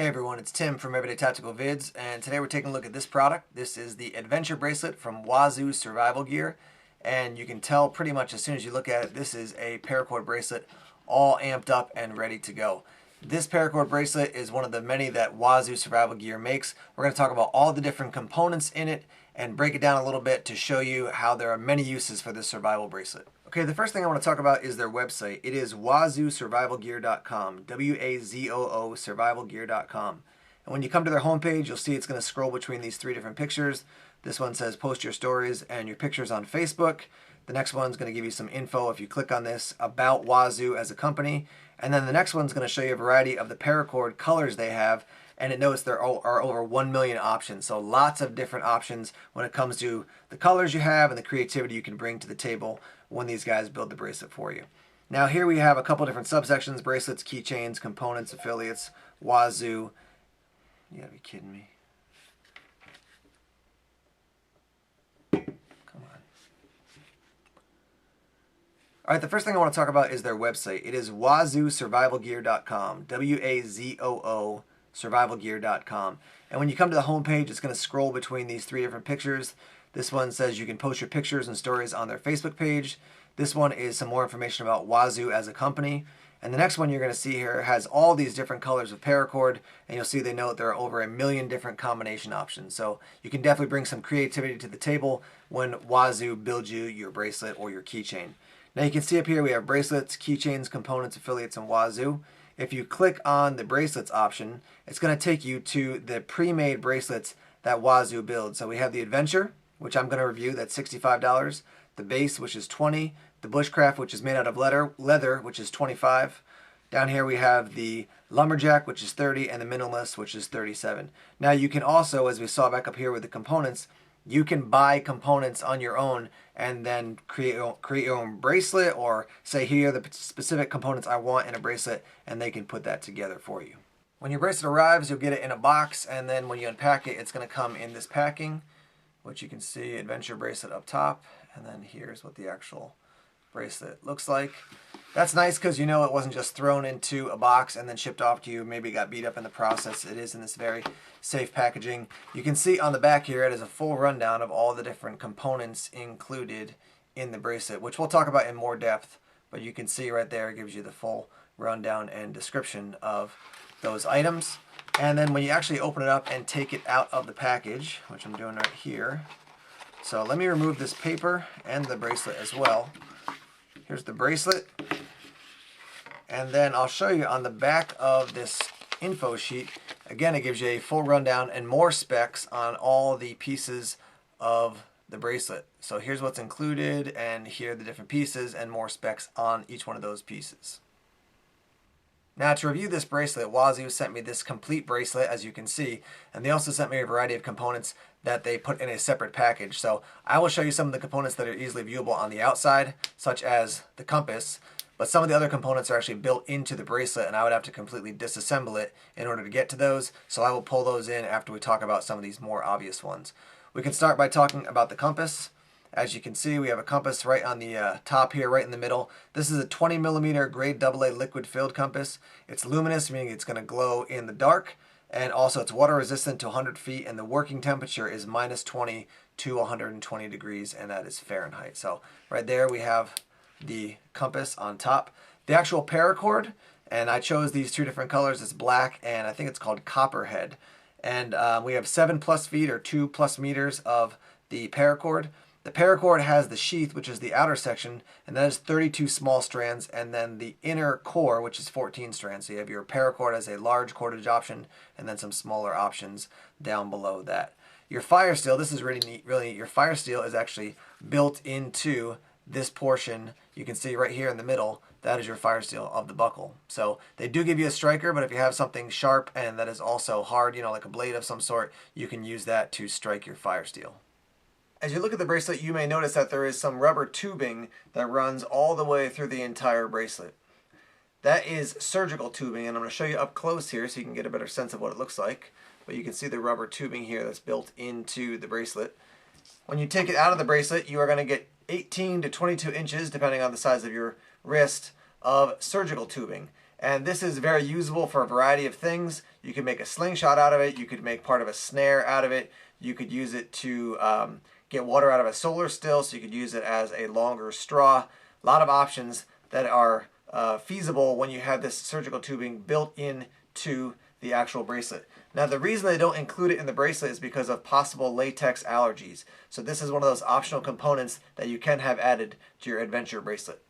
Hey everyone, it's Tim from Everyday Tactical Vids, and today we're taking a look at this product. This is the Adventure Bracelet from Wazoo Survival Gear, and you can tell pretty much as soon as you look at it, this is a paracord bracelet all amped up and ready to go. This paracord bracelet is one of the many that Wazoo Survival Gear makes. We're going to talk about all the different components in it and break it down a little bit to show you how there are many uses for this survival bracelet. Okay, the first thing I want to talk about is their website. It is wazoosurvivalgear.com, W-A-Z-O-O survivalgear.com. And when you come to their homepage, you'll see it's going to scroll between these three different pictures. This one says post your stories and your pictures on Facebook. The next one's going to give you some info if you click on this about Wazoo as a company. And then the next one's going to show you a variety of the paracord colors they have. And it notes there are over 1 million options. So lots of different options when it comes to the colors you have and the creativity you can bring to the table when these guys build the bracelet for you. Now here we have a couple different subsections: bracelets, keychains, components, affiliates, Wazoo. You gotta be kidding me. Come on. All right, the first thing I want to talk about is their website. It is wazoosurvivalgear.com, W-A-Z-O-O survivalgear.com. And when you come to the homepage, it's going to scroll between these three different pictures. This one says you can post your pictures and stories on their Facebook page. This one is some more information about Wazoo as a company. And the next one you're going to see here has all these different colors of paracord, and you'll see they note there are over 1 million different combination options. So you can definitely bring some creativity to the table when Wazoo builds you your bracelet or your keychain. Now you can see up here we have bracelets, keychains, components, affiliates, and Wazoo. If you click on the bracelets option, it's going to take you to the pre-made bracelets that Wazoo builds. So we have the Adventure, which I'm going to review, that's $65. The Base, which is $20. The Bushcraft, which is made out of leather, which is $25. Down here we have the Lumberjack, which is $30, and the Minimalist, which is $37. Now you can also, as we saw back up here with the components, you can buy components on your own and then create your own bracelet, or say here are the specific components I want in a bracelet, and they can put that together for you. When your bracelet arrives, you'll get it in a box, and then when you unpack it, it's going to come in this packing, which you can see Adventure Bracelet up top, and then here's what the actual bracelet looks like. That's nice because you know it wasn't just thrown into a box and then shipped off to you, maybe got beat up in the process. It is in this very safe packaging. You can see on the back here it is a full rundown of all the different components included in the bracelet, which we'll talk about in more depth, but you can see right there it gives you the full rundown and description of those items. And then when you actually open it up and take it out of the package, which I'm doing right here, so let me remove this paper and the bracelet as well. Here's the bracelet, and then I'll show you on the back of this info sheet. Again, it gives you a full rundown and more specs on all the pieces of the bracelet. So here's what's included, and here are the different pieces and more specs on each one of those pieces. Now to review this bracelet, Wazoo sent me this complete bracelet, as you can see, and they also sent me a variety of components that they put in a separate package. So I will show you some of the components that are easily viewable on the outside, such as the compass, but some of the other components are actually built into the bracelet, and I would have to completely disassemble it in order to get to those, so I will pull those in after we talk about some of these more obvious ones. We can start by talking about the compass. As you can see, we have a compass right on the top here, right in the middle. This is a 20mm grade AA liquid filled compass. It's luminous, meaning it's going to glow in the dark, and also it's water resistant to 100 feet, and the working temperature is -20 to 120 degrees, and that is Fahrenheit. So right there we have the compass on top. The actual paracord, and I chose these two different colors. It's black, and I think it's called Copperhead. And we have 7+ feet or 2+ meters of the paracord. The paracord has the sheath, which is the outer section, and that is 32 small strands, and then the inner core, which is 14 strands. So you have your paracord as a large cordage option, and then some smaller options down below that. Your fire steel, this is really neat, your fire steel is actually built into this portion. You can see right here in the middle, that is your fire steel of the buckle. So they do give you a striker, but if you have something sharp and that is also hard, you know, like a blade of some sort, you can use that to strike your fire steel. As you look at the bracelet, you may notice that there is some rubber tubing that runs all the way through the entire bracelet. That is surgical tubing, and I'm going to show you up close here so you can get a better sense of what it looks like. But you can see the rubber tubing here that's built into the bracelet. When you take it out of the bracelet, you are going to get 18 to 22 inches, depending on the size of your wrist, of surgical tubing. And this is very usable for a variety of things. You can make a slingshot out of it. You could make part of a snare out of it. You could use it to get water out of a solar still, so you could use it as a longer straw. A lot of options that are feasible when you have this surgical tubing built into the actual bracelet. Now, the reason they don't include it in the bracelet is because of possible latex allergies. So this is one of those optional components that you can have added to your adventure bracelet.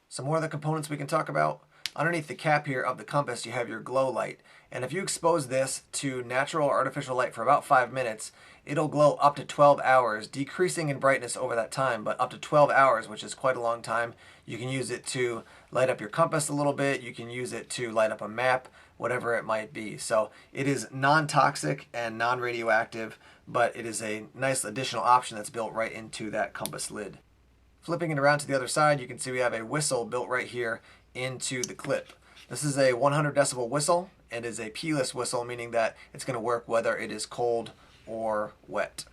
Some more of the components we can talk about. Underneath the cap here of the compass, you have your glow light. And if you expose this to natural or artificial light for about 5 minutes, it'll glow up to 12 hours, decreasing in brightness over that time, but up to 12 hours, which is quite a long time. You can use it to light up your compass a little bit. You can use it to light up a map, whatever it might be. So it is non-toxic and non-radioactive, but it is a nice additional option that's built right into that compass lid. Flipping it around to the other side, you can see we have a whistle built right here into the clip. This is a 100 decibel whistle. It is a P-less whistle, meaning that it's going to work whether it is cold or wet.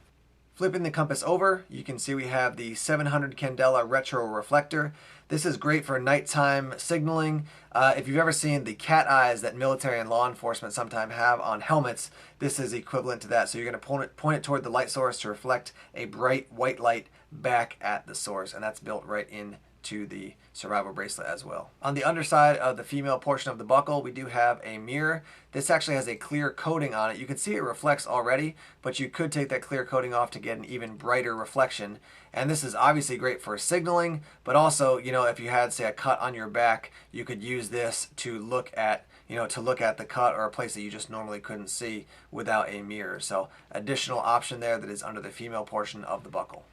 Flipping the compass over, you can see we have the 700 candela retro reflector. This is great for nighttime signaling. If you've ever seen the cat eyes that military and law enforcement sometimes have on helmets, this is equivalent to that. So you're going to point it toward the light source to reflect a bright white light back at the source, and that's built right in to the survival bracelet as well. On the underside of the female portion of the buckle, we do have a mirror. This actually has a clear coating on it. You can see it reflects already, but you could take that clear coating off to get an even brighter reflection. And this is obviously great for signaling, but also, you know, if you had, say, a cut on your back, you could use this to look at, the cut or a place that you just normally couldn't see without a mirror. So additional option there that is under the female portion of the buckle.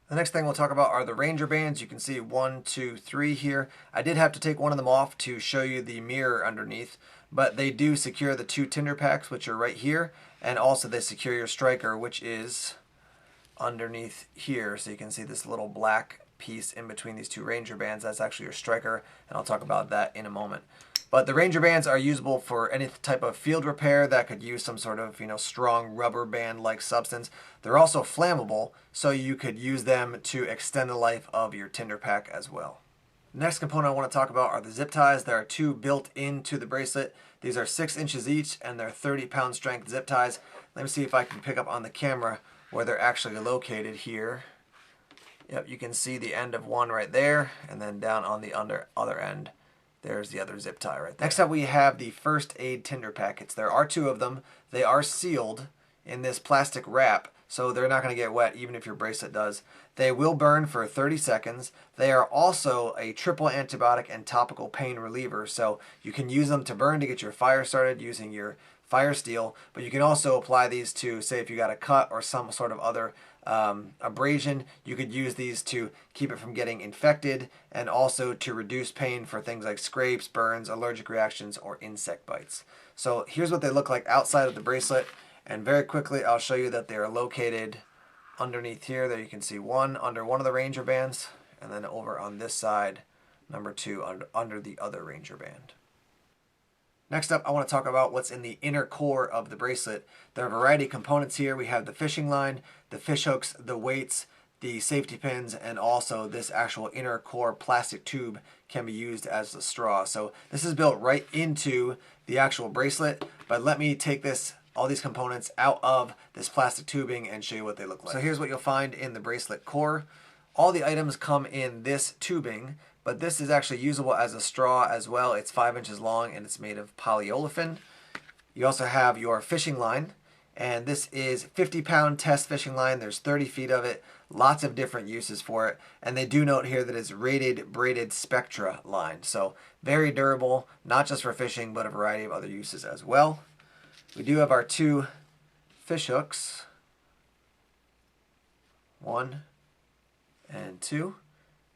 The next thing we'll talk about are the Ranger bands. You can see 1, 2, 3 here. I did have to take one of them off to show you the mirror underneath, but they do secure the 2 Tinder packs, which are right here, and also they secure your striker, which is underneath here. So you can see this little black piece in between these 2 Ranger bands. That's actually your striker, and I'll talk about that in a moment. But the Ranger bands are usable for any type of field repair that could use some sort of, strong rubber band-like substance. They're also flammable, so you could use them to extend the life of your Tinder pack as well. Next component I want to talk about are the zip ties. There are 2 built into the bracelet. These are 6 inches each, and they're 30-pound strength zip ties. Let me see if I can pick up on the camera where they're actually located here. Yep, you can see the end of one right there, and then down on the other end, there's the other zip tie right there. Next up, we have the first aid Tinder packets. There are 2 of them. They are sealed in this plastic wrap, so they're not going to get wet even if your bracelet does. They will burn for 30 seconds. They are also a triple antibiotic and topical pain reliever, so you can use them to burn to get your fire started using your fire steel, but you can also apply these to, say, if you got a cut or some sort of other abrasion. You could use these to keep it from getting infected and also to reduce pain for things like scrapes, burns, allergic reactions, or insect bites. So here's what they look like outside of the bracelet, and very quickly I'll show you that they are located underneath here. There you can see one under one of the Ranger bands, and then over on this side, number 2 under the other Ranger band. Next up, I want to talk about what's in the inner core of the bracelet. There are a variety of components here. We have the fishing line, the fish hooks, the weights, the safety pins, and also this actual inner core plastic tube can be used as a straw. So this is built right into the actual bracelet, but let me take all these components out of this plastic tubing and show you what they look like. So here's what you'll find in the bracelet core. All the items come in this tubing, but this is actually usable as a straw as well. It's 5 inches long and it's made of polyolefin. You also have your fishing line, and this is 50-pound test fishing line. There's 30 feet of it, lots of different uses for it, and they do note here that it's rated braided spectra line. So very durable, not just for fishing, but a variety of other uses as well. We do have our 2 fish hooks, 1 and 2.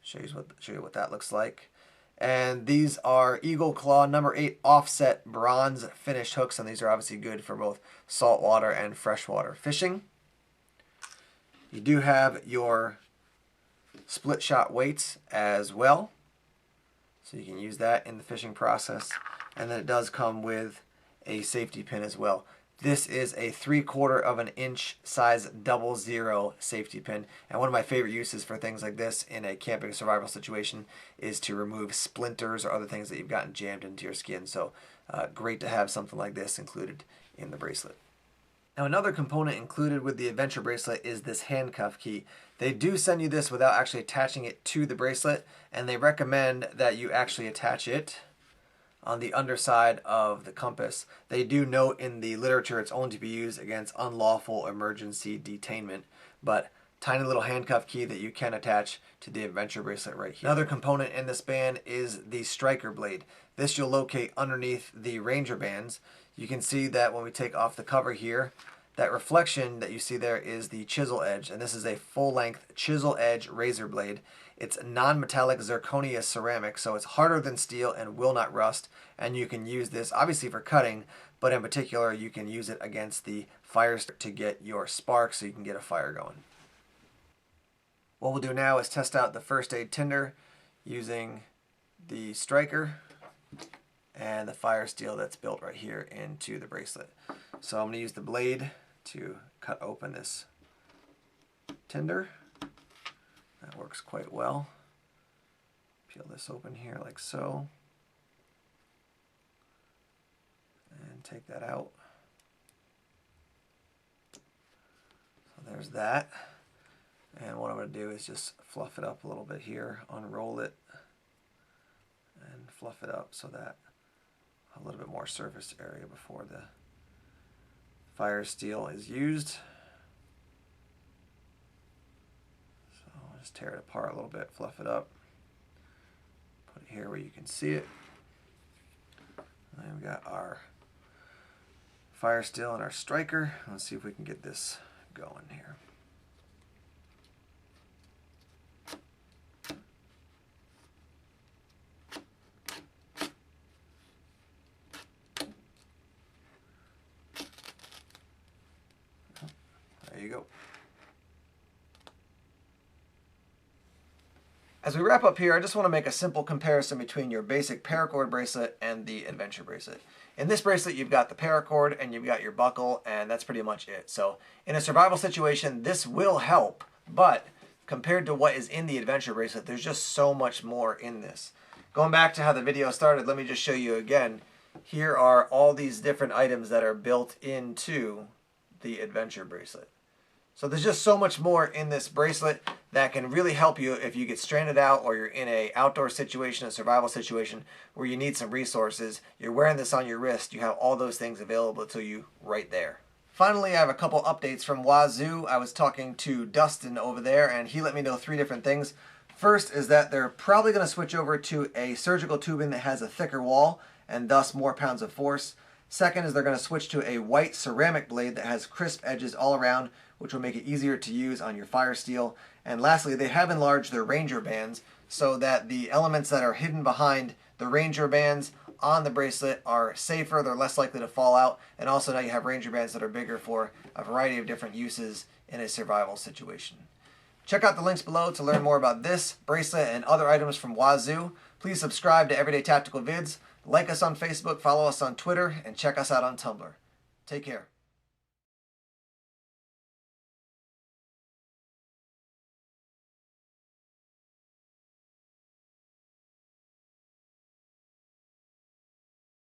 Show you what that looks like. And these are Eagle Claw number 8 offset bronze finished hooks, and these are obviously good for both saltwater and freshwater fishing. You do have your split shot weights as well, so you can use that in the fishing process. And then it does come with a safety pin as well. This is a 3/4 of an inch size 00 safety pin. And one of my favorite uses for things like this in a camping survival situation is to remove splinters or other things that you've gotten jammed into your skin. So great to have something like this included in the bracelet. Now another component included with the adventure bracelet is this handcuff key. They do send you this without actually attaching it to the bracelet, and they recommend that you actually attach it on the underside of the compass. They do note in the literature it's only to be used against unlawful emergency detainment, but tiny little handcuff key that you can attach to the adventure bracelet right here. Another component in this band is the striker blade. This you'll locate underneath the ranger bands. You can see that when we take off the cover here, that reflection that you see there is the chisel edge, and this is a full-length chisel edge razor blade. It's non-metallic zirconia ceramic, so it's harder than steel and will not rust, and you can use this obviously for cutting, but in particular you can use it against the fire to get your spark so you can get a fire going. What we'll do now is test out the first aid tinder using the striker and the fire steel that's built right here into the bracelet. So I'm going to use the blade to cut open this tinder. That works quite well. Peel this open here like so. And take that out. So there's that. And what I'm going to do is just fluff it up a little bit here, unroll it, and fluff it up so that a little bit more surface area before the fire steel is used. So I'll just tear it apart a little bit, fluff it up, put it here where you can see it. And then we've got our fire steel and our striker. Let's see if we can get this going here. There you go. As we wrap up here, I just want to make a simple comparison between your basic paracord bracelet and the adventure bracelet. In this bracelet, you've got the paracord and you've got your buckle, and that's pretty much it. So in a survival situation, this will help, but compared to what is in the adventure bracelet, there's just so much more in this. Going back to how the video started, let me just show you again. Here are all these different items that are built into the adventure bracelet. So there's just so much more in this bracelet that can really help you if you get stranded out or you're in an outdoor situation, a survival situation where you need some resources. You're wearing this on your wrist. You have all those things available to you right there. Finally, I have a couple updates from Wazoo. I was talking to Dustin over there, and he let me know 3 different things. First is that they're probably going to switch over to a surgical tubing that has a thicker wall and thus more pounds of force. Second is they're going to switch to a white ceramic blade that has crisp edges all around, which will make it easier to use on your fire steel. And lastly, they have enlarged their ranger bands so that the elements that are hidden behind the ranger bands on the bracelet are safer, they're less likely to fall out, and also now you have ranger bands that are bigger for a variety of different uses in a survival situation. Check out the links below to learn more about this bracelet and other items from Wazoo. Please subscribe to Everyday Tactical Vids, like us on Facebook, follow us on Twitter, and check us out on Tumblr. Take care.